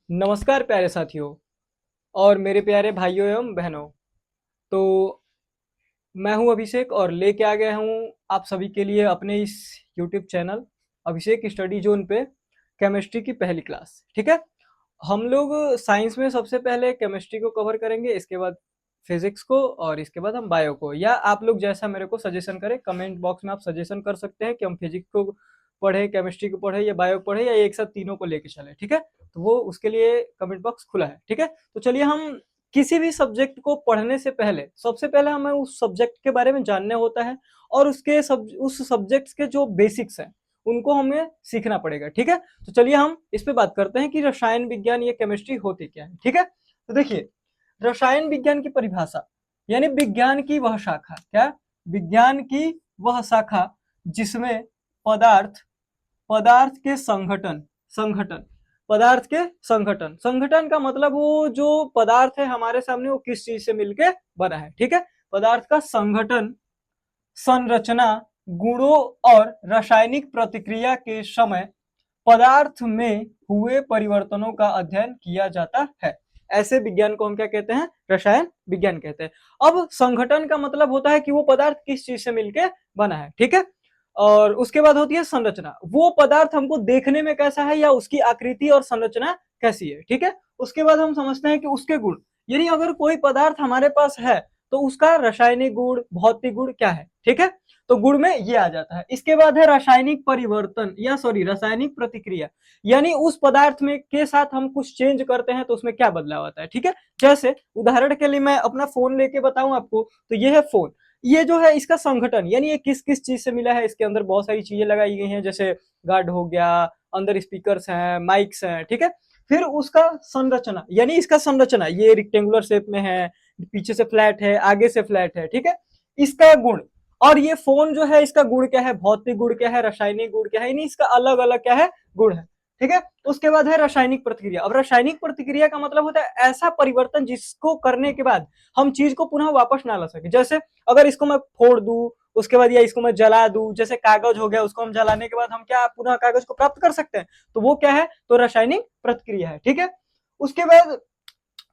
नमस्कार प्यारे साथियों और मेरे प्यारे भाइयों एवं बहनों। तो मैं हूं अभिषेक और लेके आ गया हूं आप सभी के लिए अपने इस यूट्यूब चैनल अभिषेक स्टडी जोन पे केमिस्ट्री की पहली क्लास। ठीक है, हम लोग साइंस में सबसे पहले केमिस्ट्री को कवर करेंगे, इसके बाद फिजिक्स को और इसके बाद हम बायो को, या आप लोग जैसा मेरे को सजेशन करें कमेंट बॉक्स में आप सजेशन कर सकते हैं कि हम फिजिक्स को पढ़े, केमिस्ट्री को पढ़े या बायो पढ़े या एक साथ तीनों को लेके चले। ठीक है, तो वो उसके लिए कमेंट बॉक्स खुला है। ठीक है, तो चलिए हम किसी भी सब्जेक्ट को पढ़ने से पहले सबसे पहले हमें उस सब्जेक्ट के बारे में जानना होता है और उस सब्जेक्ट्स के जो बेसिक्स हैं उनको हमें सीखना पड़ेगा। ठीक है, तो चलिए हम इस पे बात करते हैं कि रसायन विज्ञान या केमिस्ट्री होती क्या है। ठीक है, तो देखिए रसायन विज्ञान की परिभाषा यानी विज्ञान की वह शाखा, क्या विज्ञान की वह शाखा जिसमें पदार्थ पदार्थ के संगठन संगठन पदार्थ के संगठन संगठन का मतलब वो जो पदार्थ है हमारे सामने वो किस चीज से मिलके बना है। ठीक है, पदार्थ का संगठन, संरचना, गुणों और रासायनिक प्रतिक्रिया के समय पदार्थ में हुए परिवर्तनों का अध्ययन किया जाता है। ऐसे विज्ञान को हम क्या कहते हैं? रसायन विज्ञान कहते हैं। अब संगठन का मतलब होता है कि वो पदार्थ किस चीज से मिलके बना है। ठीक है, और उसके बाद होती है संरचना, वो पदार्थ हमको देखने में कैसा है या उसकी आकृति और संरचना कैसी है। ठीक है, उसके बाद हम समझते हैं कि उसके गुण, यानी अगर कोई पदार्थ हमारे पास है तो उसका रासायनिक गुण, भौतिक गुण क्या है। ठीक है, तो गुण में ये आ जाता है। इसके बाद है रासायनिक परिवर्तन या रासायनिक प्रतिक्रिया, यानी उस पदार्थ में के साथ हम कुछ चेंज करते हैं तो उसमें क्या बदलाव आता है। ठीक है, जैसे उदाहरण के लिए मैं अपना फोन लेके बताऊं आपको, तो ये है फोन। ये जो है इसका संगठन, यानी ये किस किस चीज से मिला है, इसके अंदर बहुत सारी चीजें लगाई गई हैं, जैसे गार्ड हो गया, अंदर स्पीकर्स हैं, माइक्स हैं। ठीक है, फिर उसका संरचना, यानी इसका संरचना ये रेक्टेंगुलर शेप में है, पीछे से फ्लैट है, आगे से फ्लैट है। ठीक है, इसका गुण, और ये फोन जो है इसका गुण क्या है, भौतिक गुण क्या है, रासायनिक गुण क्या है, यानी इसका अलग अलग क्या है, गुण है। ठीक है, उसके बाद है रासायनिक प्रतिक्रिया। अब रासायनिक प्रतिक्रिया का मतलब होता है ऐसा परिवर्तन जिसको करने के बाद हम चीज को पुनः वापस ना ला सके। जैसे अगर इसको मैं फोड़ दूं उसके बाद, या इसको मैं जला दूं, जैसे कागज हो गया, उसको हम जलाने के बाद हम क्या पुनः कागज को प्राप्त कर सकते हैं, तो वो क्या है, तो रासायनिक प्रतिक्रिया है। ठीक है, उसके बाद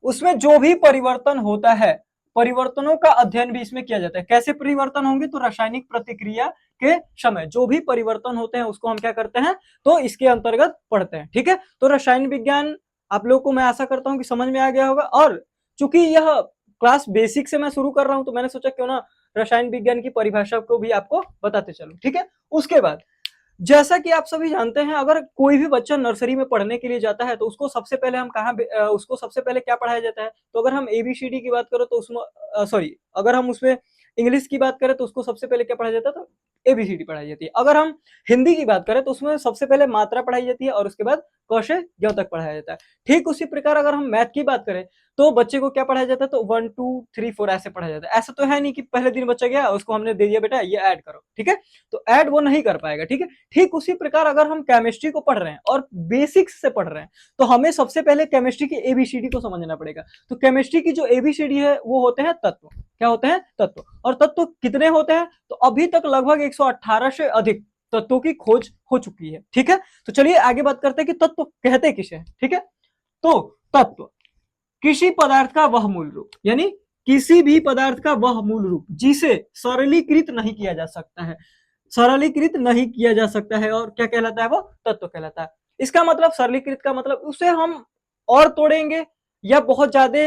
उसमें जो भी परिवर्तन होता है, परिवर्तनों का अध्ययन भी इसमें किया जाता है। कैसे परिवर्तन होंगे, तो रासायनिक प्रतिक्रिया के समय जो भी परिवर्तन होते हैं उसको हम क्या करते हैं, तो इसके अंतर्गत पढ़ते हैं। ठीक है, तो रसायन विज्ञान आप लोग को मैं आशा करता हूं कि समझ में आ गया होगा। और चूंकि यह क्लास बेसिक से मैं शुरू कर रहा हूं तो मैंने सोचा क्यों ना रसायन विज्ञान की परिभाषा को भी आपको बताते चलूं। ठीक है, उसके बाद जैसा कि आप सभी जानते हैं, अगर कोई भी बच्चा नर्सरी में पढ़ने के लिए जाता है तो उसको सबसे पहले हम उसको सबसे पहले क्या पढ़ाया जाता है, तो अगर हम एबीसीडी की बात करें तो उसमें अगर हम उसमें इंग्लिश की बात करें तो उसको सबसे पहले क्या पढ़ाया जाता है, तो एबीसीडी पढ़ाई जाती है। अगर हम हिंदी की बात करें तो उसमें सबसे पहले मात्रा पढ़ाई जाती है और उसके बाद क से ज तक पढ़ाया जाता है। ठीक उसी प्रकार अगर हम मैथ की बात करें तो बच्चे को क्या पढ़ाया जाता है, तो 1 2 3 4 ऐसे पढ़ाया जाता है। ऐसा तो है नहीं कि पहले दिन बच्चा गया उसको हमने दे दिया बेटा ये ऐड करो। ठीक है, तो ऐड वो नहीं कर पाएगा। ठीक है, ठीक उसी प्रकार अगर हम केमिस्ट्री को पढ़ रहे हैं और बेसिक्स से पढ़ रहे हैं तो हमें सबसे पहले केमिस्ट्री की एबीसीडी को समझना पड़ेगा। तो केमिस्ट्री की जो एबीसीडी है वो होते हैं तत्व। क्या होते हैं? तत्व। और तत्व कितने होते हैं, तो अभी तक लगभग 118 से अधिक तत्वों की खोज हो चुकी है। ठीक है, तो चलिए आगे बात करते हैं कि तत्व कहते किसे हैं। ठीक है, तो तत्व किसी पदार्थ का वह मूल रूप, यानी किसी भी पदार्थ का वह मूल रूप जिसे सरलीकृत नहीं किया जा सकता है, सरलीकृत नहीं किया जा सकता है, और क्या कहलाता है, वो तत्व कहलाता है। इसका मतलब सरलीकृत का मतलब उसे हम और तोड़ेंगे या बहुत ज्यादा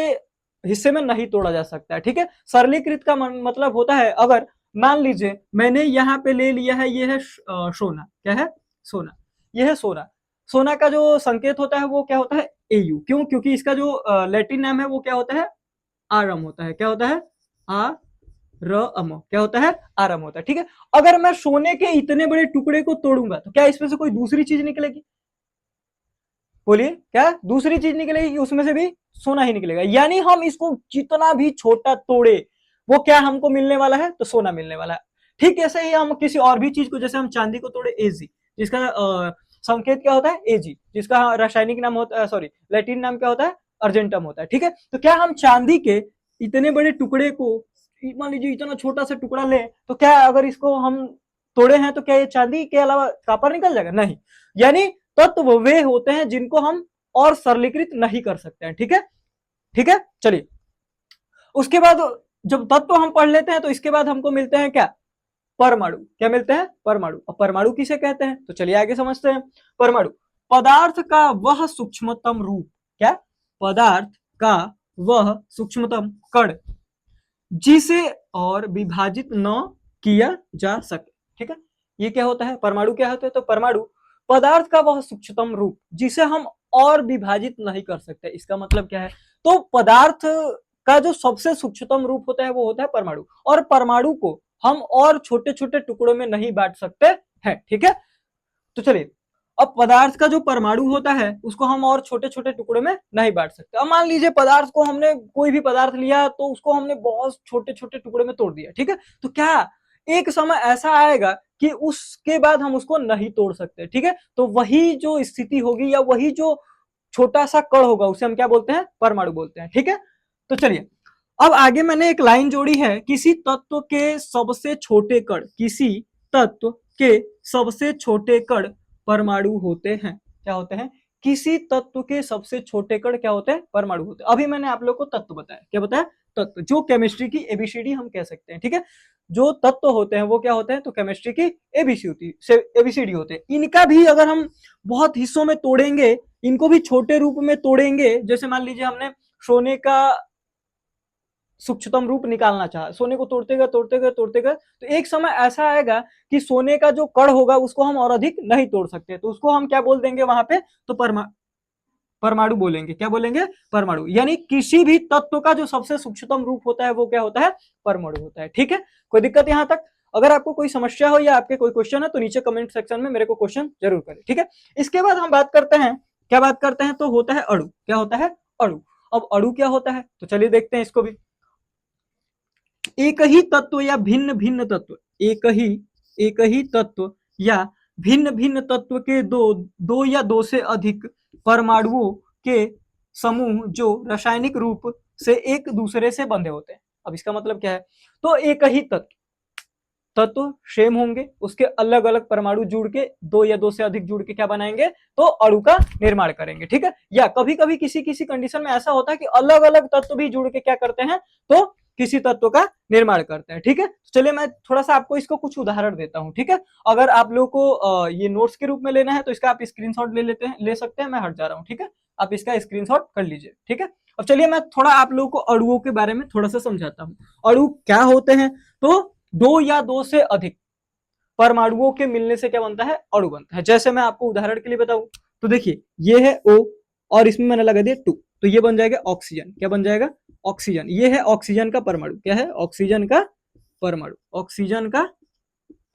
हिस्से में नहीं तोड़ा जा सकता है। ठीक है, सरलीकृत का मतलब होता है, अगर मान लीजिए मैंने यहाँ पे ले लिया है, ये है सोना। क्या है? सोना। ये है सोना। सोना का जो संकेत होता है वो क्या होता है, एयू। क्यों? क्योंकि इसका जो लैटिन नाम है वो क्या होता है, आरम होता है। क्या होता है? आ र अम। क्या होता है? आरम होता है। ठीक है, अगर मैं सोने के इतने बड़े टुकड़े को तोड़ूंगा तो क्या इसमें से कोई दूसरी चीज निकलेगी? बोलिए, क्या दूसरी चीज निकलेगी कि उसमें से भी सोना ही निकलेगा? यानी हम इसको जितना भी छोटा तोड़े वो क्या हमको मिलने वाला है, तो सोना मिलने वाला है। ठीक ऐसे ही हम किसी और भी चीज को, जैसे हम चांदी को तोड़े, एजी, जिसका संकेत क्या होता है, एजी, जिसका रासायनिक नाम होता है, सॉरी लैटिन नाम क्या होता है, अर्जेंटम होता है। ठीक है, तो क्या हम चांदी के इतने बड़े टुकड़े को, मान लीजिए इतना छोटा सा टुकड़ा ले, तो क्या अगर इसको हम तोड़े हैं तो क्या ये चांदी के अलावा कापर निकल जाएगा? नहीं। यानी तत्व वे होते हैं जिनको हम और सरलीकृत नहीं कर सकते हैं। ठीक है, ठीक है, चलिए उसके बाद जब तत्व हम पढ़ लेते हैं तो इसके बाद हमको मिलते हैं क्या, परमाणु। क्या मिलते हैं, परमाणु। अब परमाणु किसे कहते हैं, तो चलिए आगे समझते हैं। परमाणु पदार्थ का वह सूक्ष्मतम रूप, क्या, पदार्थ का वह सूक्ष्मतम कण जिसे और विभाजित न किया जा सके। ठीक है, ये क्या होता है, परमाणु क्या होता है, तो परमाणु पदार्थ का वह सूक्ष्मतम रूप जिसे हम और विभाजित नहीं कर सकते। इसका मतलब क्या है, तो पदार्थ का जो सबसे सूक्ष्मतम रूप होता है वो होता है परमाणु, और परमाणु को हम और छोटे छोटे टुकड़ों में नहीं बांट सकते हैं। ठीक है, तो चलिए अब पदार्थ का जो परमाणु होता है उसको हम और छोटे छोटे टुकड़ों में नहीं बांट सकते। अब मान लीजिए पदार्थ को हमने, कोई भी पदार्थ लिया तो उसको हमने बहुत छोटे छोटे टुकड़े में तोड़ दिया। ठीक है, तो क्या एक समय ऐसा आएगा कि उसके बाद हम उसको नहीं तोड़ सकते। ठीक है, तो वही जो स्थिति होगी या वही जो छोटा सा कण होगा उसे हम क्या बोलते हैं, परमाणु बोलते हैं। ठीक है, तो चलिए अब आगे मैंने एक लाइन जोड़ी है, किसी तत्व के सबसे छोटे कण, किसी तत्व के सबसे छोटे कण परमाणु होते हैं। क्या होते हैं, किसी तत्व के सबसे छोटे कण क्या होते हैं, परमाणु होते हैं। अभी मैंने आप लोग को तत्व बताया, क्या बताया, तत्व, जो केमिस्ट्री की एबीसीडी हम कह सकते हैं। ठीक है, जो तत्व होते हैं वो क्या होते हैं, तो केमिस्ट्री की एबीसीडी होते हैं। इनका भी अगर हम बहुत हिस्सों में तोड़ेंगे, इनको भी छोटे रूप में तोड़ेंगे, जैसे मान लीजिए हमने सोने का सूक्ष्मतम रूप निकालना चाहा, सोने को तोड़ते गए तोड़ते गए तोड़ते गए, तो एक समय ऐसा आएगा कि सोने का जो कण होगा उसको हम और अधिक नहीं तोड़ सकते, तो उसको हम क्या बोल देंगे वहां पे, तो परमाणु बोलेंगे। क्या बोलेंगे, परमाणु। यानी किसी भी तत्व का जो सबसे सूक्ष्मतम रूप होता है वो क्या होता है, परमाणु होता है। ठीक है, कोई दिक्कत यहां तक। अगर आपको कोई समस्या हो या आपके कोई क्वेश्चन है तो नीचे कमेंट सेक्शन में मेरे को क्वेश्चन जरूर करें। ठीक है, इसके बाद हम बात करते हैं, क्या बात करते हैं, तो होता है अणु। क्या होता है, अणु। अब अणु क्या होता है, तो चलिए देखते हैं इसको भी। एक ही तत्व या भिन्न भिन्न तत्व, एक ही तत्व या भिन्न भिन्न तत्व के दो या दो से अधिक परमाणुओं के समूह जो रासायनिक रूप से एक दूसरे से बंधे होते हैं। अब इसका मतलब क्या है, तो एक ही तत्व सेम होंगे, उसके अलग अलग परमाणु जुड़ के, दो या दो से अधिक जुड़ के क्या बनाएंगे, तो अणु का निर्माण करेंगे। ठीक है, या कभी कभी किसी किसी कंडीशन में ऐसा होता है कि अलग अलग तत्व भी जुड़ के क्या करते हैं, तो किसी तत्व का निर्माण करते हैं। ठीक है, चलिए मैं थोड़ा सा आपको इसको कुछ उदाहरण देता हूं। ठीक है, अगर आप लोग को ये नोट्स के रूप में लेना है तो इसका आप स्क्रीनशॉट ले सकते हैं। मैं हट जा रहा हूँ। ठीक है, आप इसका स्क्रीनशॉट कर लीजिए। ठीक है, अब चलिए मैं थोड़ा आप लोगों को अणुओं के बारे में थोड़ा सा समझाता हूँ। अणु क्या होते हैं, तो दो या दो से अधिक परमाणुओं के मिलने से क्या बनता है, अणु बनता है। जैसे मैं आपको उदाहरण के लिए बताऊं तो देखिए, ये है O और इसमें मैंने लगा दिया 2, तो ये बन जाएगा ऑक्सीजन। क्या बन जाएगा, ऑक्सीजन। ये है ऑक्सीजन का परमाणु। क्या है, ऑक्सीजन का परमाणु। ऑक्सीजन का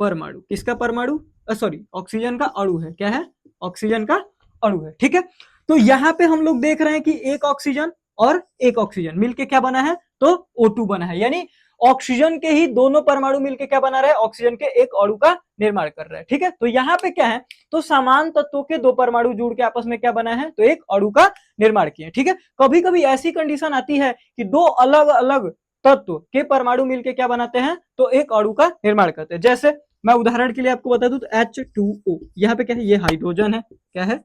परमाणु, किसका परमाणु, सॉरी ऑक्सीजन का अणु है। क्या है, ऑक्सीजन का अणु है। ठीक है, तो यहाँ पे हम लोग देख रहे हैं कि एक ऑक्सीजन और एक ऑक्सीजन मिलके क्या बना है, तो O2 बना है। यानी ऑक्सीजन के ही दोनों परमाणु मिलके क्या बना रहे हैं, ऑक्सीजन के एक अणु का निर्माण कर रहे हैं। ठीक है, तो यहाँ पे क्या है, तो समान तत्वों के दो परमाणु जुड़ के आपस में क्या बना है, तो एक अणु का निर्माण किए। ठीक है, कभी कभी ऐसी कंडीशन आती है कि दो अलग अलग तत्व के परमाणु मिलके क्या बनाते हैं, तो एक अणु का निर्माण करते हैं। जैसे मैं उदाहरण के लिए आपको बता दूं तो H2O, यहाँ पे क्या है, ये हाइड्रोजन है। क्या है,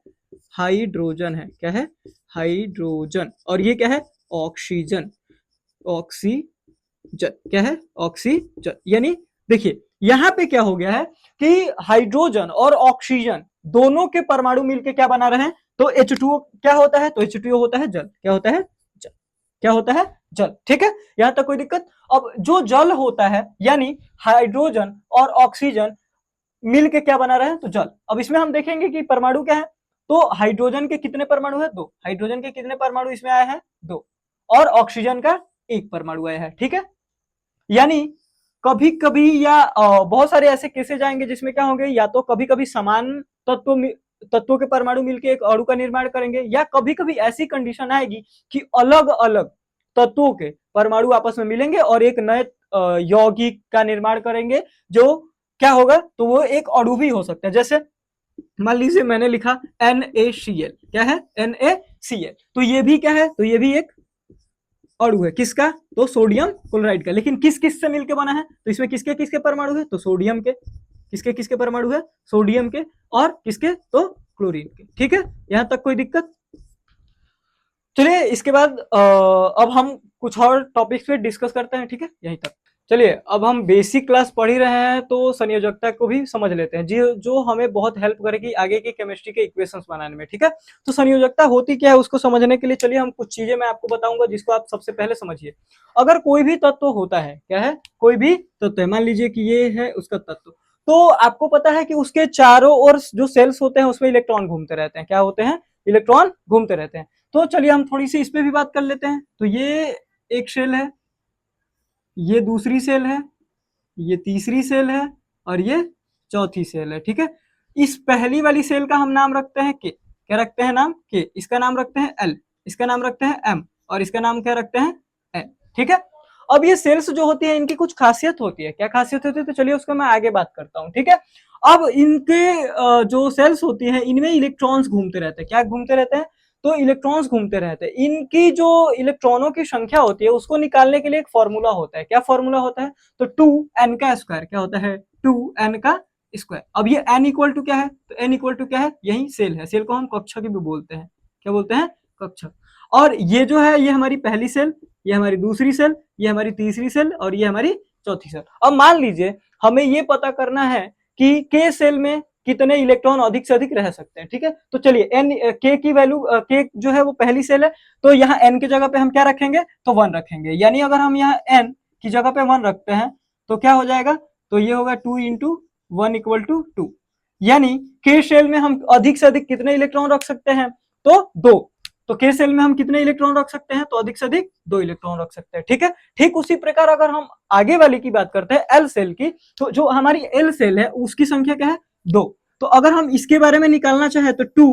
हाइड्रोजन है। क्या है, हाइड्रोजन। और ये क्या है, ऑक्सीजन। ऑक्सीजन। क्या है, ऑक्सीजन। यानी देखिए यहां पे क्या हो गया है कि हाइड्रोजन और ऑक्सीजन दोनों के परमाणु मिलके क्या बना रहे हैं, तो H2O क्या होता है, तो H2O होता है जल। क्या होता है, जल। क्या होता है, जल। ठीक है, यहां तक कोई दिक्कत। अब जो जल होता है यानी हाइड्रोजन और ऑक्सीजन मिलके क्या बना रहे हैं, तो जल। अब इसमें हम देखेंगे कि परमाणु क्या है, तो हाइड्रोजन के कितने परमाणु है, 2। हाइड्रोजन के कितने परमाणु इसमें आए हैं, 2। और ऑक्सीजन का 1 परमाणु आया है। ठीक है, यानी कभी कभी या बहुत सारे ऐसे केसेस आएंगे जिसमें क्या होंगे, या तो कभी कभी समान तत्वों के परमाणु मिलकर एक अणु का निर्माण करेंगे, या कभी कभी ऐसी कंडीशन आएगी कि अलग अलग तत्वों के परमाणु आपस में मिलेंगे और एक नए यौगिक का निर्माण करेंगे, जो क्या होगा, तो वो एक अणु भी हो सकता है। जैसे मान लीजिए मैंने लिखा NaCl। क्या है, NaCl, तो ये भी क्या है, तो ये भी एक अणु है। किसका, तो सोडियम क्लोराइड का। लेकिन किस किस से मिलकर बना है, तो इसमें किसके किसके परमाणु है, तो सोडियम के। किसके किसके परमाणु है, सोडियम के। और किसके, तो क्लोरीन के। ठीक है, यहां तक कोई दिक्कत। चलिए इसके बाद अब हम कुछ और टॉपिक्स पे डिस्कस करते हैं, ठीक है, यहीं तक। चलिए अब हम बेसिक क्लास पढ़ ही रहे हैं तो संयोजकता को भी समझ लेते हैं जी, जो हमें बहुत हेल्प करेगी आगे की केमिस्ट्री के इक्वेशंस बनाने में, ठीक है। तो संयोजकता होती क्या है उसको समझने के लिए चलिए हम कुछ चीजें मैं आपको बताऊंगा जिसको आप सबसे पहले समझिए। अगर कोई भी तत्व होता है, क्या है, कोई भी तत्व है, मान लीजिए कि ये है उसका तत्व, तो आपको पता है कि उसके चारों ओर जो सेल्स होते हैं उसमें इलेक्ट्रॉन घूमते रहते हैं। क्या होते हैं? इलेक्ट्रॉन घूमते रहते हैं। तो चलिए हम थोड़ी सी इस पे भी बात कर लेते हैं। तो ये एक सेल है, ये दूसरी सेल है, ये तीसरी सेल है और ये चौथी सेल है, ठीक है। इस पहली वाली सेल का हम नाम रखते हैं के। क्या रखते हैं नाम? के। इसका नाम रखते हैं एल, इसका नाम रखते हैं एम और इसका नाम क्या रखते हैं? एन, ठीक है। अब ये सेल्स जो होती है इनकी कुछ खासियत होती है। क्या खासियत होती है? तो चलिए उसको मैं आगे बात करता हूँ, ठीक है। अब इनके जो सेल्स होती है इनमें इलेक्ट्रॉन्स घूमते रहते हैं। क्या घूमते रहते हैं? तो इलेक्ट्रॉन्स घूमते रहते हैं। इनकी जो इलेक्ट्रॉनों की संख्या होती है उसको निकालने के लिए एक फॉर्मूला होता है। क्या फॉर्मूला होता है? तो 2n का स्क्वायर। क्या होता है? 2n का स्क्वायर। अब ये n इक्वल टू क्या है? तो n इक्वल टू क्या है? यही सेल है। सेल को हम कक्षक भी बोलते हैं। क्या बोलते हैं? कक्षक। और ये जो है ये हमारी पहली सेल, ये हमारी दूसरी सेल, ये हमारी तीसरी सेल और ये हमारी चौथी सेल। अब मान लीजिए हमें ये पता करना है कि के सेल में कितने इलेक्ट्रॉन अधिक से अधिक रह सकते हैं, ठीक है। तो चलिए एन के की वैल्यू, के जो है वो पहली सेल है, तो यहाँ एन की जगह पे हम क्या रखेंगे? तो 1 रखेंगे। यानी अगर हम यहाँ एन की जगह पे 1 रखते हैं तो क्या हो जाएगा? तो ये होगा 2 इंटू 1 इक्वल टू 2। यानी के सेल में हम अधिक से अधिक कितने इलेक्ट्रॉन रख सकते हैं? तो 2। तो के सेल में हम कितने इलेक्ट्रॉन रख सकते हैं? तो अधिक से अधिक 2 इलेक्ट्रॉन रख सकते हैं, ठीक है। ठीक उसी प्रकार अगर हम आगे वाली की बात करते हैं एल सेल की, तो जो हमारी एल सेल है उसकी संख्या क्या है? 2। तो अगर हम इसके बारे में निकालना चाहे तो 2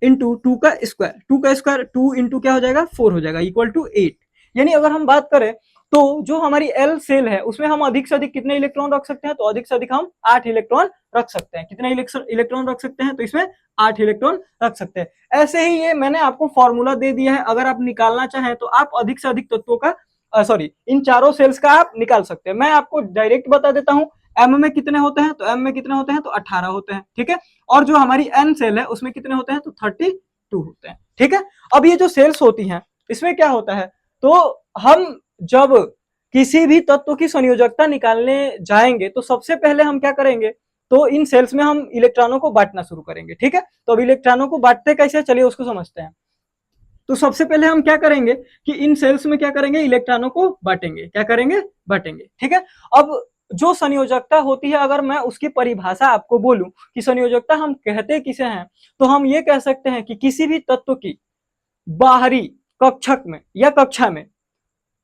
इंटू 2 का स्क्वायर, 2 का स्क्वायर 2 इंटू क्या हो जाएगा? 4 हो जाएगा, इक्वल टू 8। यानी अगर हम बात करें तो जो हमारी एल सेल है उसमें हम अधिक से अधिक कितने इलेक्ट्रॉन रख सकते हैं? तो अधिक से अधिक हम 8 इलेक्ट्रॉन रख सकते हैं। कितने इलेक्ट्रॉन रख सकते हैं? तो इसमें 8 इलेक्ट्रॉन रख सकते हैं। ऐसे ही ये मैंने आपको फॉर्मूला दे दिया है। अगर आप निकालना चाहें तो आप अधिक से अधिक तत्वों का सॉरी इन चारों सेल्स का आप निकाल सकते हैं। मैं आपको डायरेक्ट बता देता हूं एम में कितने होते हैं? तो एम में कितने होते हैं? तो 18 होते हैं, ठीक है। और जो हमारी एन सेल है उसमें कितने होते हैं? तो 32 होते हैं, ठीक है। अब ये जो सेल्स होती हैं इसमें क्या होता है? तो हम जब किसी भी तत्व की संयोजकता निकालने जाएंगे तो सबसे पहले हम क्या करेंगे? तो इन सेल्स में हम इलेक्ट्रॉनों को बांटना शुरू करेंगे, ठीक है। तो अब इलेक्ट्रॉनों को बांटते कैसे, चलिए उसको समझते हैं। तो सबसे पहले हम क्या करेंगे कि इन सेल्स में क्या करेंगे? इलेक्ट्रॉनों को बांटेंगे। क्या करेंगे? बांटेंगे, ठीक है। अब जो संयोजकता होती है अगर मैं उसकी परिभाषा आपको बोलूं कि संयोजकता हम कहते किसे हैं, तो हम ये कह सकते हैं कि किसी भी तत्व की बाहरी कक्षक में या कक्षा में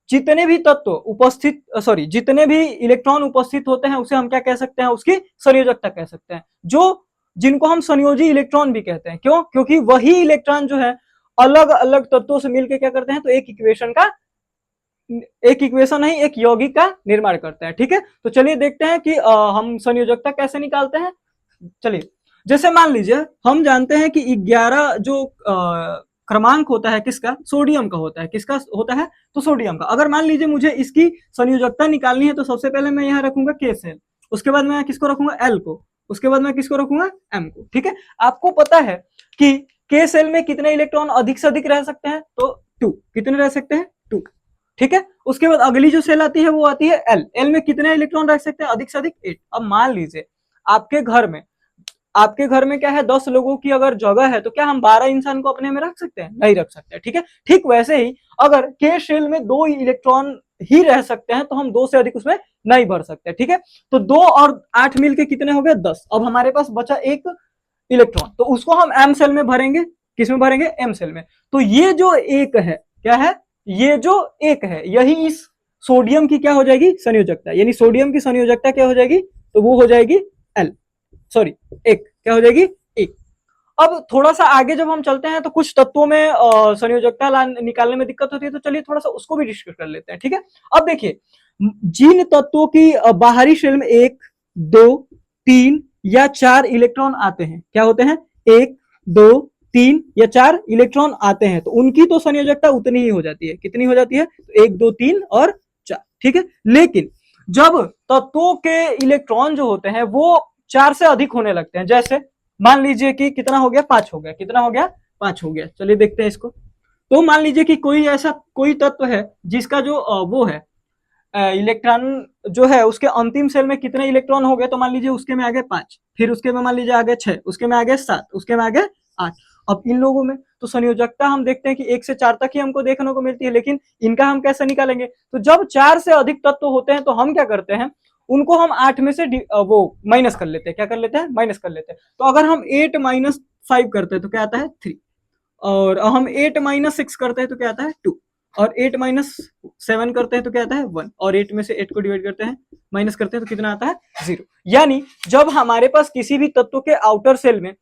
जितने भी तत्व उपस्थित जितने भी इलेक्ट्रॉन उपस्थित होते हैं उसे हम क्या कह सकते हैं? उसकी संयोजकता कह सकते हैं। जो जिनको हम संयोजी इलेक्ट्रॉन भी कहते हैं। क्यों? क्योंकि वही इलेक्ट्रॉन जो है अलग अलग तत्वों से मिलकर क्या करते हैं? तो एक इक्वेशन नहीं, एक यौगिक का निर्माण करते हैं, ठीक है। तो चलिए देखते हैं कि हम संयोजकता कैसे निकालते हैं। चलिए जैसे मान लीजिए हम जानते हैं कि 11 जो क्रमांक होता है किसका? सोडियम का होता है। किसका होता है? तो सोडियम का। अगर मान लीजिए मुझे इसकी संयोजकता निकालनी है तो सबसे पहले मैं यहाँ रखूंगा के सेल, उसके बाद मैं किसको रखूंगा? एल को, उसके बाद मैं किसको रखूंगा? एम को, ठीक है। आपको पता है कि के सेल में कितने इलेक्ट्रॉन अधिक से अधिक रह सकते हैं? तो 2। कितने रह सकते हैं? 2, ठीक है। उसके बाद अगली जो सेल आती है वो आती है एल। एल में कितने इलेक्ट्रॉन रह सकते हैं? अधिक से अधिक 8। अब मान लीजिए आपके घर में आपके घर में क्या है? 10 लोगों की अगर जगह है तो क्या हम 12 इंसान को अपने में रख सकते हैं? नहीं रख सकते, ठीक है। ठीक वैसे ही अगर के शेल में 2 इलेक्ट्रॉन ही रह सकते हैं तो हम 2 से अधिक उसमें नहीं भर सकते, ठीक है। तो 2 और 8 मिलके कितने हो गए? 10। अब हमारे पास बचा एक इलेक्ट्रॉन, तो उसको हम एम सेल में भरेंगे। किस में भरेंगे? एम सेल में। तो ये जो एक है, क्या है? ये जो एक है यही इस सोडियम की क्या हो जाएगी? संयोजकता। यानी सोडियम की संयोजकता क्या हो जाएगी? तो वो हो जाएगी एल, सॉरी एक, क्या हो जाएगी? एक। अब थोड़ा सा आगे जब हम चलते हैं तो कुछ तत्वों में संयोजकता निकालने में दिक्कत होती है, तो चलिए थोड़ा सा उसको भी डिस्कस कर लेते हैं, ठीक है। अब देखिए जिन तत्वों की बाहरी शेल में 1, 2, 3 या 4 इलेक्ट्रॉन आते हैं, क्या होते हैं? 1, 2, 3 या 4 इलेक्ट्रॉन आते हैं, तो उनकी तो संयोजकता उतनी ही हो जाती है। कितनी हो जाती है? तो 1, 2, 3 और 4, ठीक है। लेकिन जब तत्वों के इलेक्ट्रॉन जो होते हैं वो 4 से अधिक होने लगते हैं, जैसे मान लीजिए कि कितना हो गया? 5 हो गया। कितना हो गया? 5 हो गया। चलिए देखते हैं इसको। तो मान लीजिए कि कोई ऐसा कोई तत्व है जिसका जो वो है इलेक्ट्रॉन जो है उसके अंतिम सेल में कितने इलेक्ट्रॉन हो गए, तो मान लीजिए उसके में आ गए 5, फिर उसके में मान लीजिए आ गए 6, उसके में आ गए 7, उसके में आ गए 8। अब इन लोगों में तो संयोजकता हम देखते हैं कि 1 से 4 तक ही हमको देखने को मिलती है, लेकिन इनका हम कैसे निकालेंगे? तो जब 4 से अधिक तत्व होते हैं तो हम क्या करते हैं, उनको हम 8 में से वो माइनस कर लेते हैं। क्या कर लेते हैं? माइनस कर लेते हैं। तो अगर हम 8 माइनस 5 करते हैं तो क्या आता है? 3। और हम 8 माइनस 6 करते हैं तो क्या आता है? 2। और 8 माइनस 7 करते हैं तो क्या आता है? 1। और 8 में से 8 को डिवाइड करते हैं, माइनस करते हैं तो कितना आता है? 0। यानी जब हमारे पास किसी भी तत्व के आउटर सेल में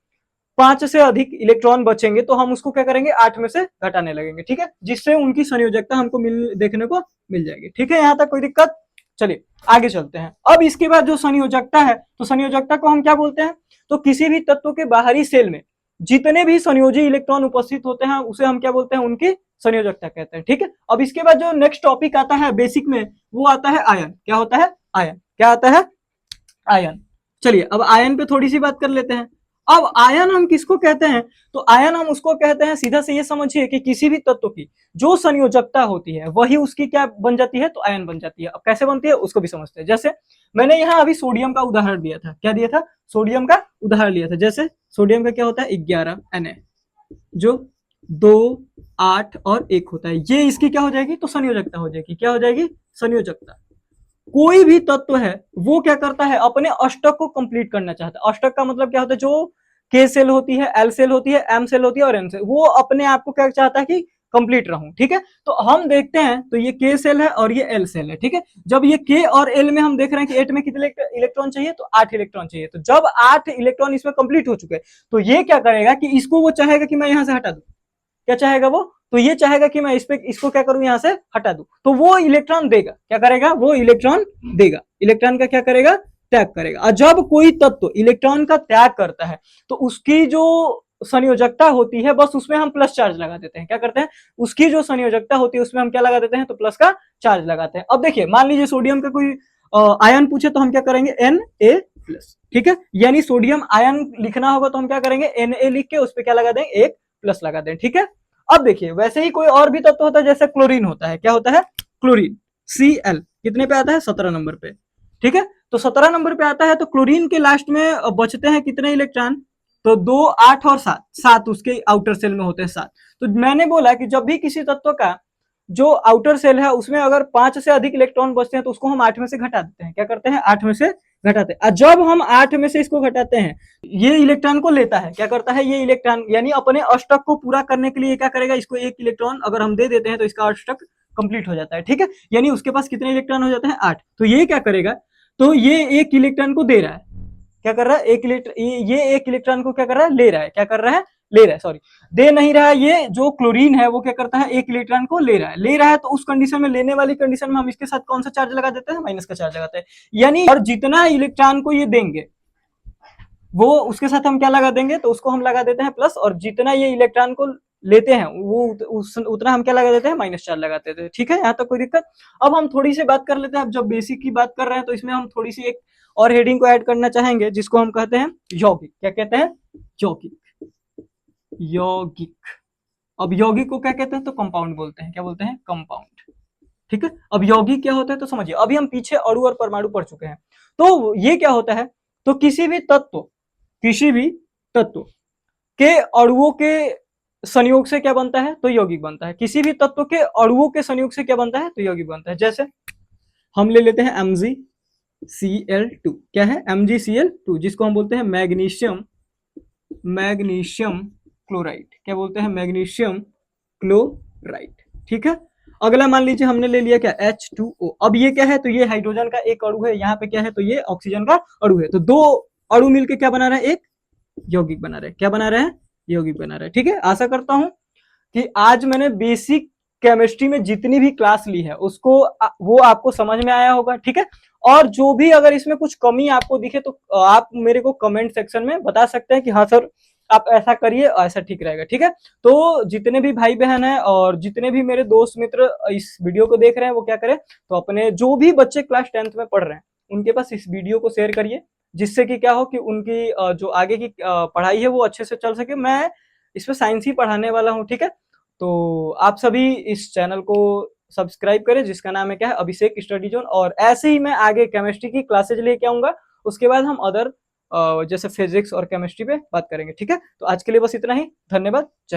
5 से अधिक इलेक्ट्रॉन बचेंगे तो हम उसको क्या करेंगे? 8 में से घटाने लगेंगे, ठीक है, जिससे उनकी संयोजकता हमको देखने को मिल जाएगी। ठीक है, यहां तक कोई दिक्कत? चलिए आगे चलते हैं। अब इसके बाद जो संयोजकता है, तो संयोजकता को हम क्या बोलते हैं? तो किसी भी तत्व के बाहरी सेल में जितने भी संयोजी इलेक्ट्रॉन उपस्थित होते हैं उसे हम क्या बोलते हैं? उनकी संयोजकता कहते हैं। ठीक है, अब इसके बाद जो नेक्स्ट टॉपिक आता है बेसिक में, वो आता है आयन। क्या होता है? आयन। क्या आता है? आयन। चलिए अब आयन पे थोड़ी सी बात कर लेते हैं। अब आयन हम किसको कहते हैं? तो आयन हम उसको कहते हैं, सीधा से ये समझिए कि किसी भी तत्व की जो संयोजकता होती है वही उसकी क्या बन जाती है? तो आयन बन जाती है। अब कैसे बनती है उसको भी समझते हैं। जैसे मैंने यहाँ अभी सोडियम का उदाहरण दिया था। क्या दिया था? सोडियम का उदाहरण लिया था। जैसे सोडियम का क्या होता है? 11 Na, जो 2, 8 और 1 होता है। ये इसकी क्या हो जाएगी? तो संयोजकता हो जाएगी। क्या हो जाएगी? संयोजकता। कोई भी तत्व है वो क्या करता है? अपने अष्टक को कंप्लीट करना चाहता है। अष्टक का मतलब क्या होता है? जो के सेल होती है, एल सेल होती है, एम सेल होती है और एन सेल, वो अपने आप को क्या चाहता है कि कंप्लीट रहूं। ठीक है, तो हम देखते हैं तो ये के सेल है और ये एल सेल है। ठीक है, जब ये के और एल में हम देख रहे हैं कि 8 में कितने इलेक्ट्रॉन चाहिए? तो 8 इलेक्ट्रॉन चाहिए। तो जब 8 इलेक्ट्रॉन इसमें कंप्लीट हो चुके हैं तो ये क्या करेगा कि इसको वो चाहेगा कि मैं यहां से हटा दूं। क्या चाहेगा वो? तो ये चाहेगा कि मैं इसको क्या करूं? यहां से हटा दूं। तो वो इलेक्ट्रॉन देगा। क्या करेगा? वो इलेक्ट्रॉन देगा। इलेक्ट्रॉन का क्या करेगा? त्याग करेगा। और जब कोई तत्व इलेक्ट्रॉन का त्याग करता है तो उसकी जो संयोजकता होती है बस उसमें हम प्लस चार्ज लगा देते हैं। क्या करते हैं? उसकी जो संयोजकता होती है उसमें हम क्या लगा देते हैं? तो प्लस का चार्ज लगाते हैं। अब देखिए मान लीजिए सोडियम का कोई आयन पूछे तो हम क्या करेंगे? Na+। ठीक है, यानी सोडियम आयन लिखना होगा तो हम क्या करेंगे? Na लिख के उस पर क्या लगा दें? एक प्लस लगा दें। ठीक है, अब देखिए वैसे ही कोई और भी तत्व होता है, जैसे क्लोरीन होता है। क्या होता है? क्लोरीन Cl कितने पे आता है? 17 नंबर पे। ठीक है, तो 17 नंबर पे आता है। तो क्लोरीन के लास्ट में बचते हैं कितने इलेक्ट्रॉन? तो 2, 8 और 7। 7 उसके आउटर सेल में होते हैं, 7। तो मैंने बोला कि जब भी किसी तत्व का जो आउटर सेल है उसमें अगर 5 से अधिक इलेक्ट्रॉन बचते हैं तो उसको हम 8 में से घटा देते हैं। क्या करते हैं? 8 में से घटाते हैं। जब हम 8 में से इसको घटाते हैं, ये इलेक्ट्रॉन को लेता है। क्या करता है? ये इलेक्ट्रॉन यानी अपने अष्टक को पूरा करने के लिए क्या करेगा? इसको एक इलेक्ट्रॉन अगर हम दे देते हैं तो इसका अष्टक कंप्लीट हो जाता है। ठीक है, यानी उसके पास कितने इलेक्ट्रॉन हो जाते हैं? 8। तो ये क्या करेगा? तो ये एक इलेक्ट्रॉन को दे रहा है। क्या कर रहा है? एक इलेक्ट्रॉन, ये एक इलेक्ट्रॉन को क्या कर रहा है? ले रहा है। क्या कर रहा है? ले रहा है, सॉरी, दे नहीं रहा है। ये जो क्लोरीन है वो क्या करता है? एक इलेक्ट्रॉन को ले रहा है। ले रहा है तो उस कंडीशन में, लेने वाली कंडीशन में हम इसके साथ कौन सा चार्ज लगा देते हैं? माइनस का चार्ज लगाते हैं। यानी और जितना इलेक्ट्रॉन को ये देंगे वो उसके साथ हम क्या लगा देंगे? तो उसको हम लगा देते हैं प्लस। और जितना ये इलेक्ट्रॉन को लेते हैं वो उतना हम क्या लगा देते हैं? माइनस चार्ज लगा देते हैं। ठीक है, यहाँ तक कोई दिक्कत? अब हम थोड़ी सी बात कर लेते हैं। अब जब बेसिक की बात कर रहे हैं तो इसमें हम थोड़ी सी एक और हेडिंग को ऐड करना चाहेंगे जिसको हम कहते हैं यौगिक। क्या कहते हैं? यौगिक। यौगिक। अब यौगिक को क्या कहते हैं? तो कंपाउंड बोलते हैं। क्या बोलते हैं? कंपाउंड। ठीक है, अब यौगिक क्या होता है तो समझिए। अभी हम पीछे अणु और परमाणु पढ़ चुके हैं। तो ये क्या होता है? तो किसी भी तत्व के अणुओं के संयोग से क्या बनता है? तो यौगिक बनता है। किसी भी तत्व के अणुओं के संयोग से क्या बनता है? तो यौगिक बनता है। जैसे हम ले लेते हैं MgCl2। क्या है? MgCl2, जिसको हम बोलते हैं मैग्नीशियम क्लोराइड। क्या बोलते हैं? Magnesium chloride. ठीक है, अगला मान लीजिए हमने ले लिया क्या? H2O। अब ये क्या है? तो ये हाइड्रोजन का एक अणु है। यहाँ पे क्या है? तो ये ऑक्सीजन का अणु है। तो दो अणु मिलकर क्या बना रहा है? एक यौगिक बना रहे। क्या बना रहे हैं? यौगिक बना रहे। ठीक है, आशा करता हूं कि आज मैंने बेसिक केमिस्ट्री में जितनी भी क्लास ली है उसको वो आपको समझ में आया होगा। ठीक है, और जो भी अगर इसमें कुछ कमी आपको दिखे तो आप मेरे को कमेंट सेक्शन में बता सकते हैं कि हाँ सर आप ऐसा करिए, ऐसा ठीक रहेगा। ठीक है, तो जितने भी भाई बहन हैं और जितने भी मेरे दोस्त मित्र इस वीडियो को देख रहे हैं वो क्या करें, तो अपने जो भी बच्चे क्लास 10th में पढ़ रहे हैं उनके पास इस वीडियो को शेयर करिए, जिससे कि क्या हो कि उनकी जो आगे की पढ़ाई है वो अच्छे से चल सके। मैं इसमें साइंस ही पढ़ाने वाला हूँ। ठीक है, तो आप सभी इस चैनल को सब्सक्राइब करें जिसका नाम है क्या है, अभिषेक स्टडी जोन। और ऐसे ही मैं आगे केमिस्ट्री की क्लासेज लेके आऊंगा, उसके बाद हम अदर जैसे फिजिक्स और केमिस्ट्री पे बात करेंगे। ठीक है, तो आज के लिए बस इतना ही। धन्यवाद। जय